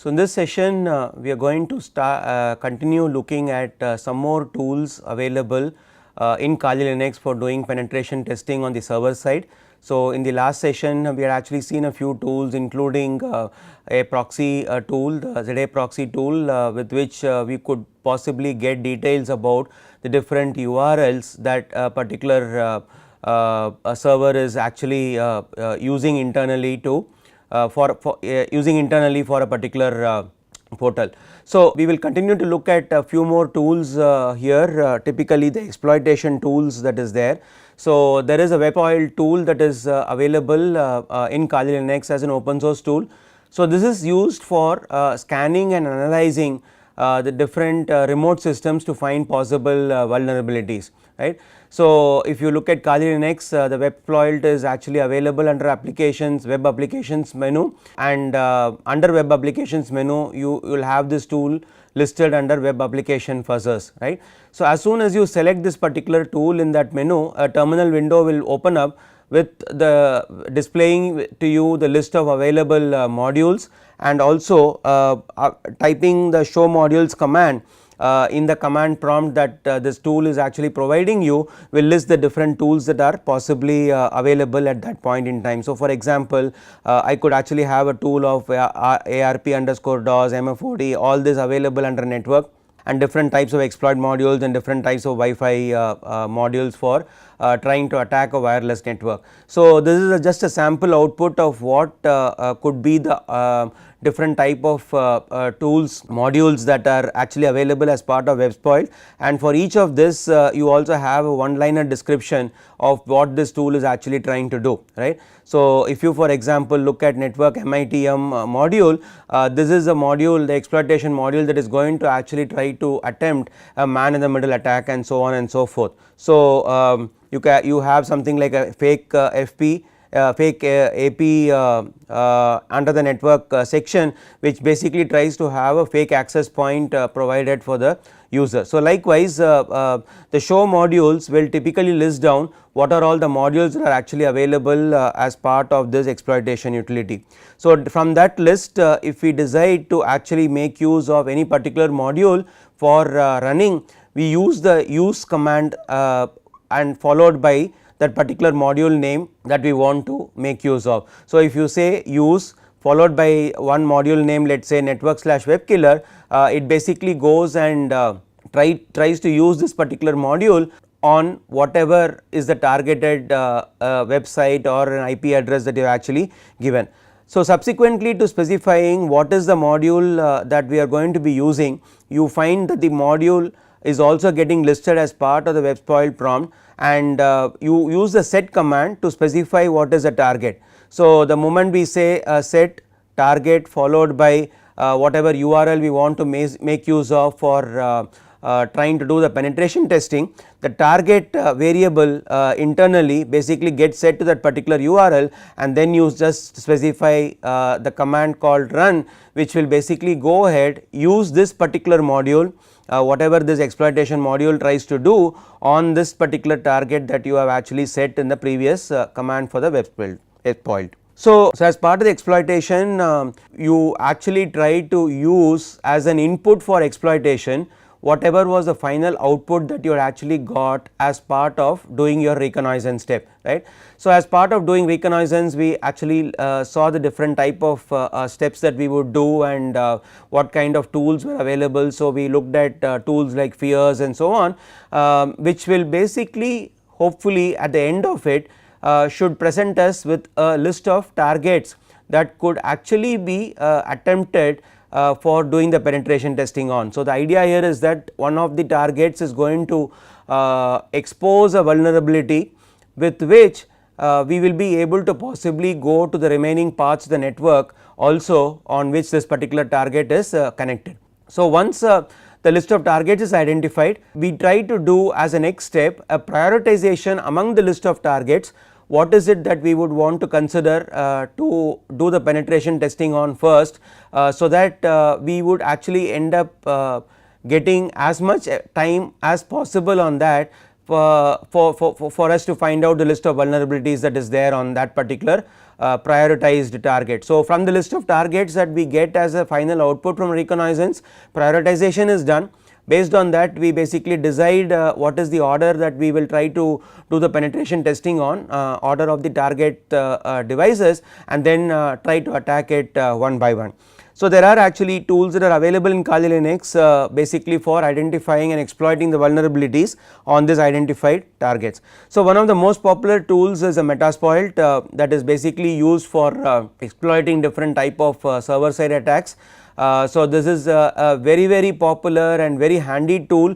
So, in this session we are going to continue looking at some more tools available in Kali Linux for doing penetration testing on the server side. So, in the last session we had actually seen a few tools, including a proxy tool, the ZA proxy tool, with which we could possibly get details about the different URLs that a particular a server is actually using internally to using internally for a particular portal. So, we will continue to look at a few more tools here, typically the exploitation tools that is there. So, there is a Metaspoil tool that is available in Kali Linux as an open source tool. So, this is used for scanning and analyzing the different remote systems to find possible vulnerabilities, right. So, if you look at Kali Linux, the Metaspoil is actually available under applications, web applications menu, and under web applications menu you will have this tool listed under web application fuzzers, right. So, as soon as you select this particular tool in that menu, a terminal window will open up with the displaying to you the list of available modules, and also typing the show modules command in the command prompt that this tool is actually providing you will list the different tools that are possibly available at that point in time. So, for example, I could actually have a tool of ARP_DOS, MFOD, all this available under network, and different types of exploit modules and different types of Wi-Fi modules for trying to attack a wireless network. So, this is just a sample output of what could be the different type of tools, modules that are actually available as part of Metaspoil, and for each of this you also have a one liner description of what this tool is actually trying to do, right. So, if you for example look at network MITM module, this is a module, the exploitation module, that is going to actually try to attempt a man in the middle attack and so on and so forth. So, you have something like a fake FP, fake AP under the network section, which basically tries to have a fake access point provided for the user. So, likewise the show modules will typically list down what are all the modules that are actually available as part of this exploitation utility. So, from that list if we decide to actually make use of any particular module for running, we use the use command and followed by that particular module name that we want to make use of. So, if you say use followed by one module name, let us say network/webkiller, it basically goes and tries to use this particular module on whatever is the targeted website or an IP address that you have actually given. So, subsequently to specifying what is the module that we are going to be using, you find that the module is also getting listed as part of the Metaspoil prompt, and you use the set command to specify what is the target. So, the moment we say set target followed by whatever URL we want to make use of for trying to do the penetration testing, the target variable internally basically gets set to that particular URL, and then you just specify the command called run, which will basically go ahead use this particular module, whatever this exploitation module tries to do on this particular target that you have actually set in the previous command for the Metaspoil. So, as part of the exploitation you actually try to use as an input for exploitation whatever was the final output that you actually got as part of doing your reconnaissance step, right. So, as part of doing reconnaissance we actually saw the different type of steps that we would do and what kind of tools were available. So, we looked at tools like fears and so on, which will basically hopefully at the end of it should present us with a list of targets that could actually be attempted for doing the penetration testing on. So, the idea here is that one of the targets is going to expose a vulnerability with which we will be able to possibly go to the remaining parts of the network also on which this particular target is connected. So, once the list of targets is identified, we try to do as a next step a prioritization among the list of targets. What is it that we would want to consider to do the penetration testing on first, so that we would actually end up getting as much time as possible on that for us to find out the list of vulnerabilities that is there on that particular prioritized target. So, from the list of targets that we get as a final output from reconnaissance, prioritization is done. Based on that, we basically decide what is the order that we will try to do the penetration testing on, order of the target devices, and then try to attack it one by one. So, there are actually tools that are available in Kali Linux basically for identifying and exploiting the vulnerabilities on this identified targets. So, one of the most popular tools is a Metaspoil that is basically used for exploiting different type of server side attacks. So, this is a very popular and very handy tool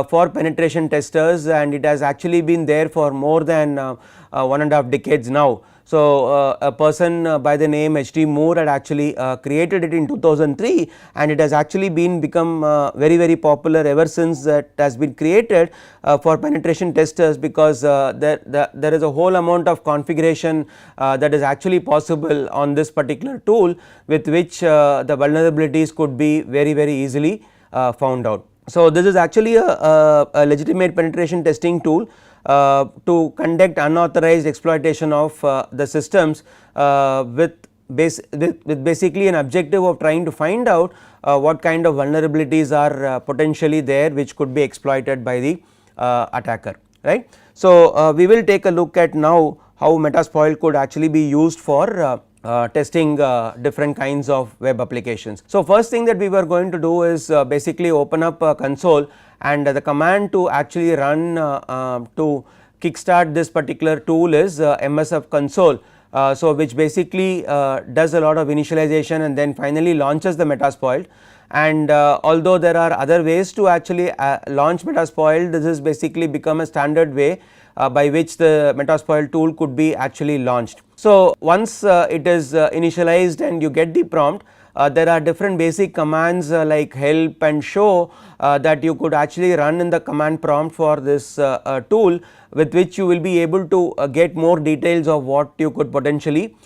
for penetration testers, and it has actually been there for more than 1.5 decades now. So, a person by the name H.T. Moore had actually created it in 2003, and it has actually become very popular ever since that has been created for penetration testers, because there is a whole amount of configuration that is actually possible on this particular tool, with which the vulnerabilities could be very easily found out. So, this is actually a legitimate penetration testing tool to conduct unauthorized exploitation of the systems with basically an objective of trying to find out what kind of vulnerabilities are potentially there, which could be exploited by the attacker, right. So, we will take a look at now how Metaspoil could actually be used for testing different kinds of web applications. So, first thing that we were going to do is basically open up a console, and the command to actually run to kickstart this particular tool is MSF console. So, which basically does a lot of initialization and then finally launches the Metaspoil. And although there are other ways to actually launch Metaspoil, this has basically become a standard way by which the Metaspoil tool could be actually launched. So, once it is initialized and you get the prompt, there are different basic commands like help and show that you could actually run in the command prompt for this tool, with which you will be able to get more details of what you could potentially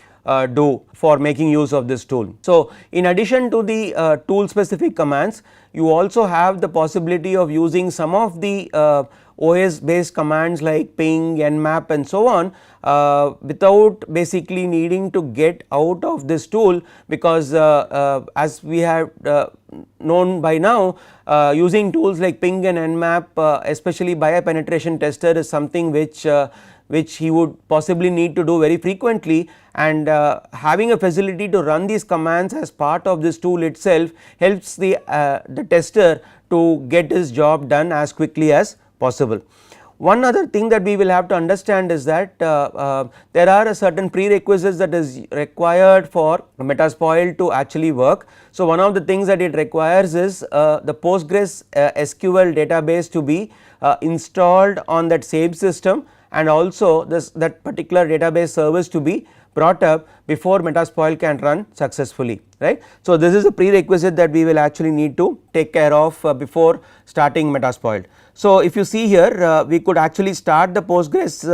do for making use of this tool. So, in addition to the tool specific commands, you also have the possibility of using some of the OS based commands like ping, nmap and so on without basically needing to get out of this tool, because as we have known by now, using tools like ping and nmap especially by a penetration tester is something which he would possibly need to do very frequently, and having a facility to run these commands as part of this tool itself helps the tester to get his job done as quickly as possible. One other thing that we will have to understand is that there are a certain prerequisites that is required for Metaspoil to actually work. So, one of the things that it requires is the Postgres SQL database to be installed on that same system, and also that particular database service to be brought up before Metaspoil can run successfully, right. So, this is a prerequisite that we will actually need to take care of before starting Metaspoil. So, if you see here we could actually start the Postgres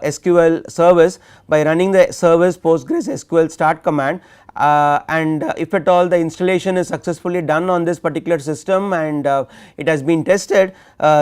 SQL service by running the service Postgres SQL start command, and if at all the installation is successfully done on this particular system and it has been tested,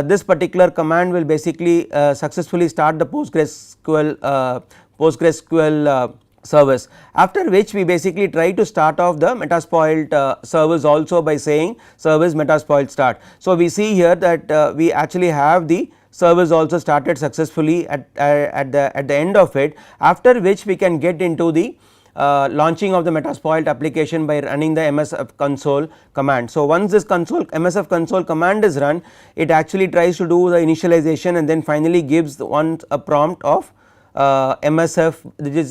this particular command will basically successfully start the PostgreSQL service, after which we basically try to start off the Metaspoil service also by saying service Metaspoil start. So, we see here that we actually have the service also started successfully at the end of it, after which we can get into the launching of the Metaspoil application by running the MSF console command. So, once this MSF console command is run, it actually tries to do the initialization and then finally gives a prompt of MSF,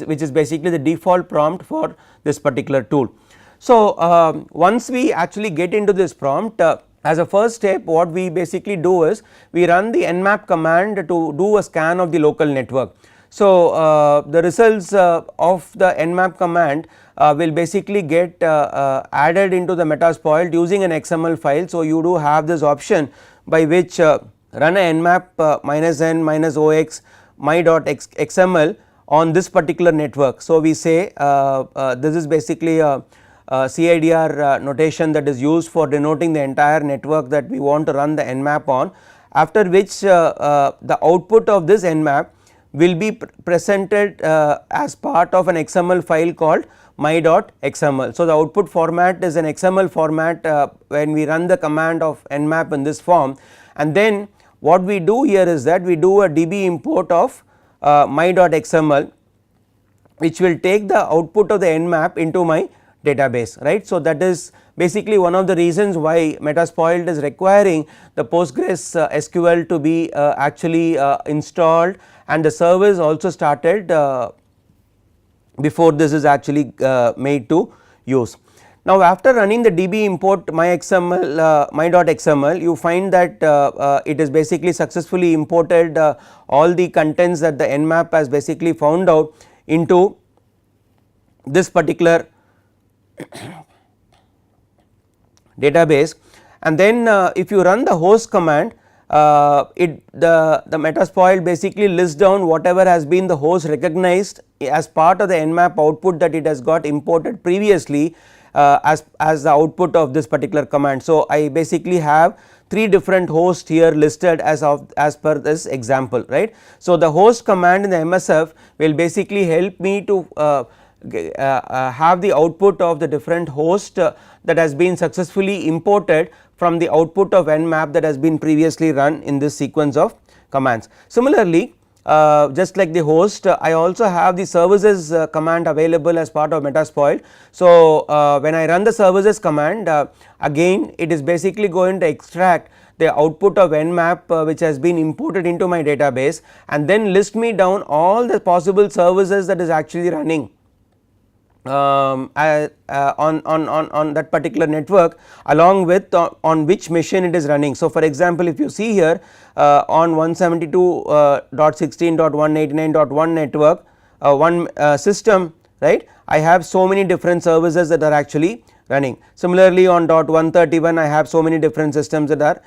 which is basically the default prompt for this particular tool. So, once we actually get into this prompt, as a first step what we basically do is we run the nmap command to do a scan of the local network. So, the results of the nmap command will basically get added into the Metaspoil using an XML file. So, you do have this option by which run a nmap -n -ox my.xml on this particular network. So, we say this is basically a CIDR notation that is used for denoting the entire network that we want to run the nmap on, after which the output of this nmap will be presented as part of an XML file called my.xml. So, the output format is an XML format when we run the command of nmap in this form, and then what we do here is that we do a db import of my.xml, which will take the output of the nmap into my database, right. So, that is basically one of the reasons why Metaspoil is requiring the Postgres SQL to be actually installed, and the service also started before this is actually made to use. Now, after running the db import my.xml, you find that it is basically successfully imported all the contents that the nmap has basically found out into this particular database, and then if you run the host command, the Metaspoil basically lists down whatever has been the host recognized as part of the nmap output that it has got imported previously as the output of this particular command. So, I basically have 3 different hosts here listed as per this example, right. So, the host command in the MSF will basically help me to have the output of the different host that has been successfully imported from the output of nmap that has been previously run in this sequence of commands. Similarly, just like the host, I also have the services command available as part of Metaspoil. So, when I run the services command, again it is basically going to extract the output of nmap which has been imported into my database, and then list me down all the possible services that is actually running on that particular network, along with on which machine it is running. So, for example, if you see here on 172.16.189.1 network one system, right, I have so many different services that are actually running. Similarly, on .131 I have so many different systems that are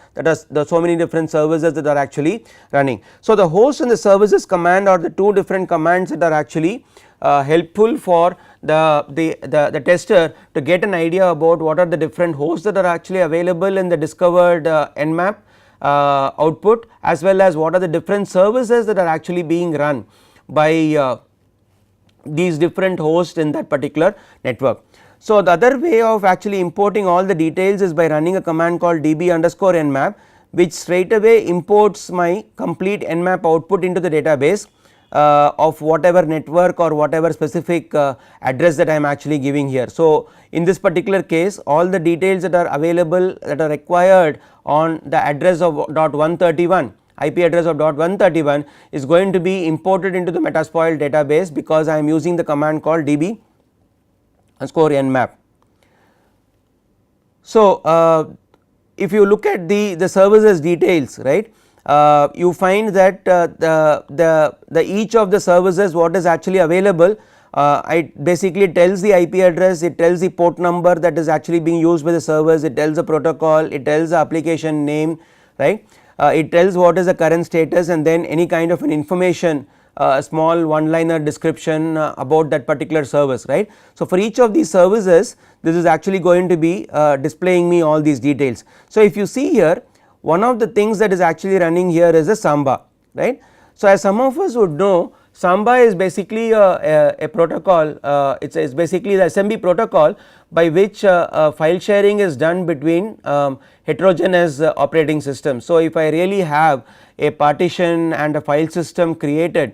so many different services that are actually running. So, the host and the services command are the 2 different commands that are actually helpful for the tester to get an idea about what are the different hosts that are actually available in the discovered nmap output, as well as what are the different services that are actually being run by these different hosts in that particular network. So, the other way of actually importing all the details is by running a command called db_nmap, which straight away imports my complete nmap output into the database of whatever network or whatever specific address that I am actually giving here. So, in this particular case, all the details that are available that are required on the address of .131, IP address of .131 is going to be imported into the Metaspoil database, because I am using the command called db_nmap. So, if you look at the services details, right, you find that the each of the services what is actually available, it basically tells the IP address, it tells the port number that is actually being used by the servers, it tells the protocol, it tells the application name, right. It tells what is the current status, and then any kind of an information, a small one liner description about that particular service, right. So, for each of these services this is actually going to be displaying me all these details. So, if you see here, one of the things that is actually running here is a Samba, right. So, as some of us would know, Samba is basically a protocol, it is basically the SMB protocol by which file sharing is done between heterogeneous operating systems. So, if I really have a partition and a file system created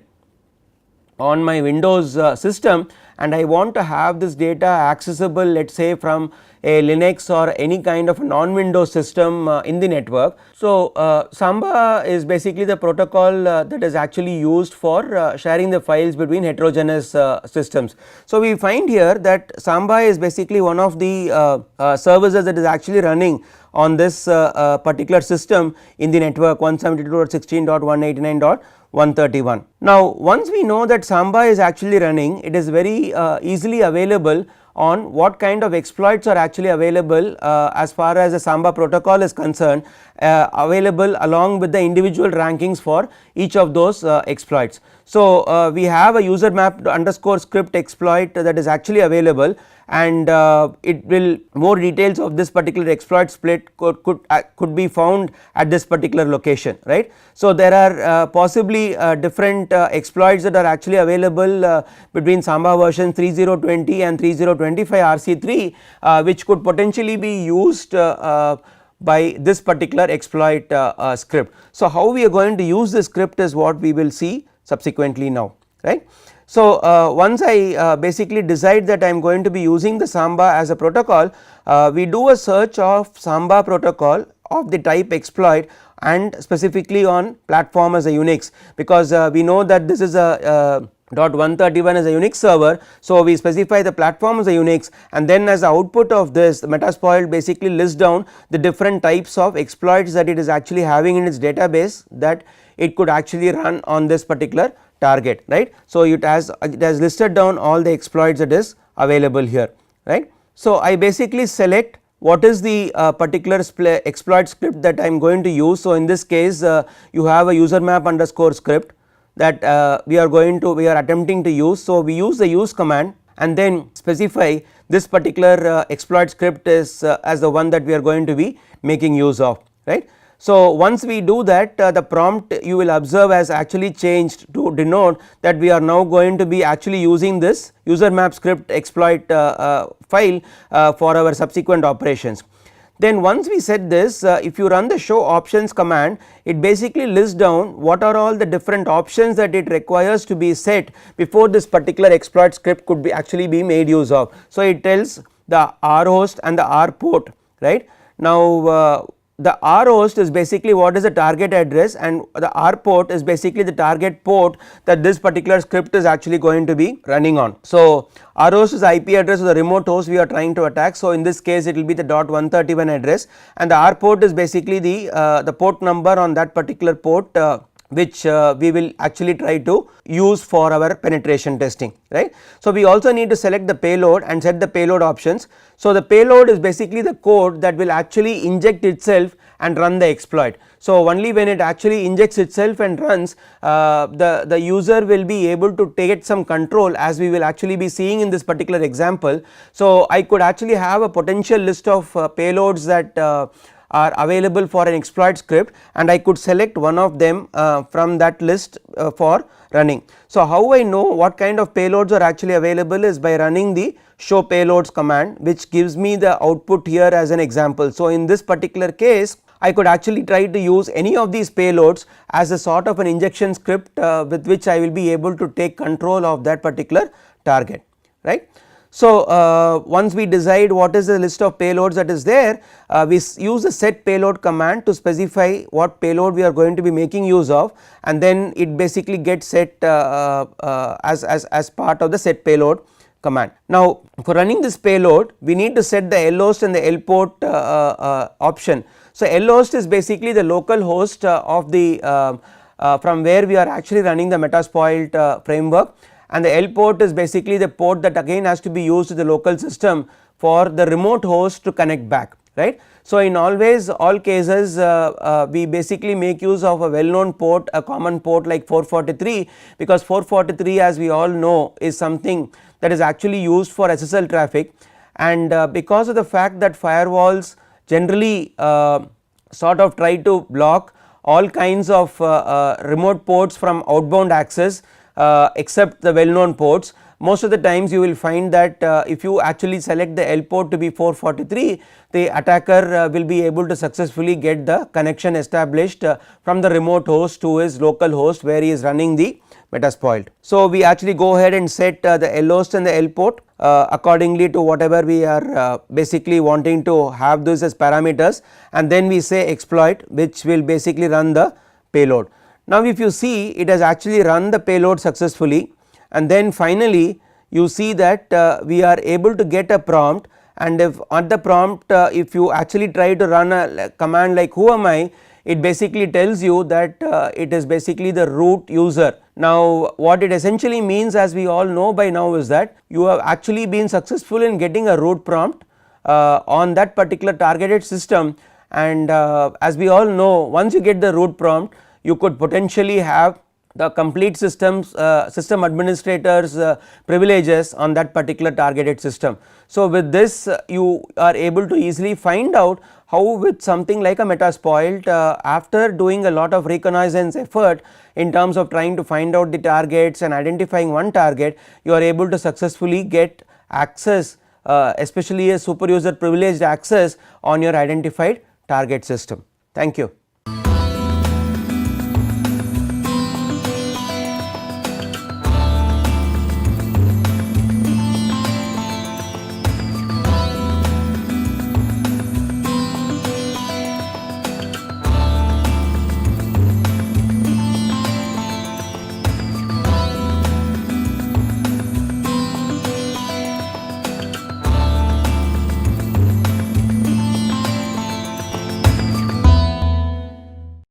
on my Windows system, and I want to have this data accessible, let us say from a Linux or any kind of a non-Windows system in the network. So, Samba is basically the protocol that is actually used for sharing the files between heterogeneous systems. So, we find here that Samba is basically one of the services that is actually running on this particular system in the network 172.16.189.131. Now, once we know that Samba is actually running, it is very easily available on what kind of exploits are actually available as far as the Samba protocol is concerned, available along with the individual rankings for each of those exploits. So, we have a user mapped underscore script exploit that is actually available, and it will more details of this particular exploit split could be found at this particular location, right. So there are possibly different exploits that are actually available between Samba version 3020 and 3025 RC3 which could potentially be used by this particular exploit script. So how we are going to use this script is what we will see subsequently now, right. So once I basically decide that I am going to be using the Samba as a protocol, we do a search of Samba protocol of the type exploit and specifically on platform as a Unix, because we know that this is a .131 as a Unix server. So we specify the platform as a Unix, and then as the output of this, the Metaspoil basically lists down the different types of exploits that it is actually having in its database that it could actually run on this particular target, right. So it has listed down all the exploits that is available here, right. So I basically select what is the particular exploit script that I am going to use. So in this case you have a user map underscore script that we are attempting to use. So we use the use command and then specify this particular exploit script is as the one that we are going to be making use of, right. So once we do that, the prompt you will observe has actually changed to denote that we are now going to be actually using this user map script exploit file for our subsequent operations. Then once we set this, if you run the show options command, it basically lists down what are all the different options that it requires to be set before this particular exploit script could be actually be made use of. So it tells the R host and the R port, right. Now the R host is basically what is the target address, and the R port is basically the target port that this particular script is actually going to be running on. So R host is the IP address of the remote host we are trying to attack. So in this case it will be the .131 address, and the R port is basically the port number on that particular port which we will actually try to use for our penetration testing, right. So we also need to select the payload and set the payload options. So the payload is basically the code that will actually inject itself and run the exploit. So only when it actually injects itself and runs, the user will be able to take some control, as we will actually be seeing in this particular example. So I could actually have a potential list of payloads that are available for an exploit script, and I could select one of them from that list for running. So how I know what kind of payloads are actually available is by running the show payloads command, which gives me the output here as an example. So in this particular case I could actually try to use any of these payloads as a sort of an injection script with which I will be able to take control of that particular target, right. So once we decide what is the list of payloads that is there, we use the set payload command to specify what payload we are going to be making use of, and then it basically gets set as part of the set payload command. Now for running this payload we need to set the lhost and the lport option. So lhost is basically the local host of the from where we are actually running the Metaspoil framework, and the L port is basically the port that again has to be used to the local system for the remote host to connect back, right. So in all cases we basically make use of a well known port, a common port like 443, because 443 as we all know is something that is actually used for SSL traffic, and because of the fact that firewalls generally sort of try to block all kinds of remote ports from outbound access except the well known ports, most of the times you will find that if you actually select the L port to be 443, the attacker will be able to successfully get the connection established from the remote host to his local host where he is running the Metaspoil. So we actually go ahead and set the L host and the L port accordingly to whatever we are basically wanting to have those as parameters, and then we say exploit, which will basically run the payload. Now if you see, it has actually run the payload successfully, and then finally you see that we are able to get a prompt, and if at the prompt if you actually try to run a command like who am I, it basically tells you that it is basically the root user. Now what it essentially means, as we all know by now, is that you have actually been successful in getting a root prompt on that particular targeted system, and as we all know, once you get the root prompt you could potentially have the complete system administrator's privileges on that particular targeted system. So, with this you are able to easily find out how with something like a Metaspoil, after doing a lot of reconnaissance effort in terms of trying to find out the targets and identifying one target, you are able to successfully get access, especially a super user privileged access on your identified target system. Thank you.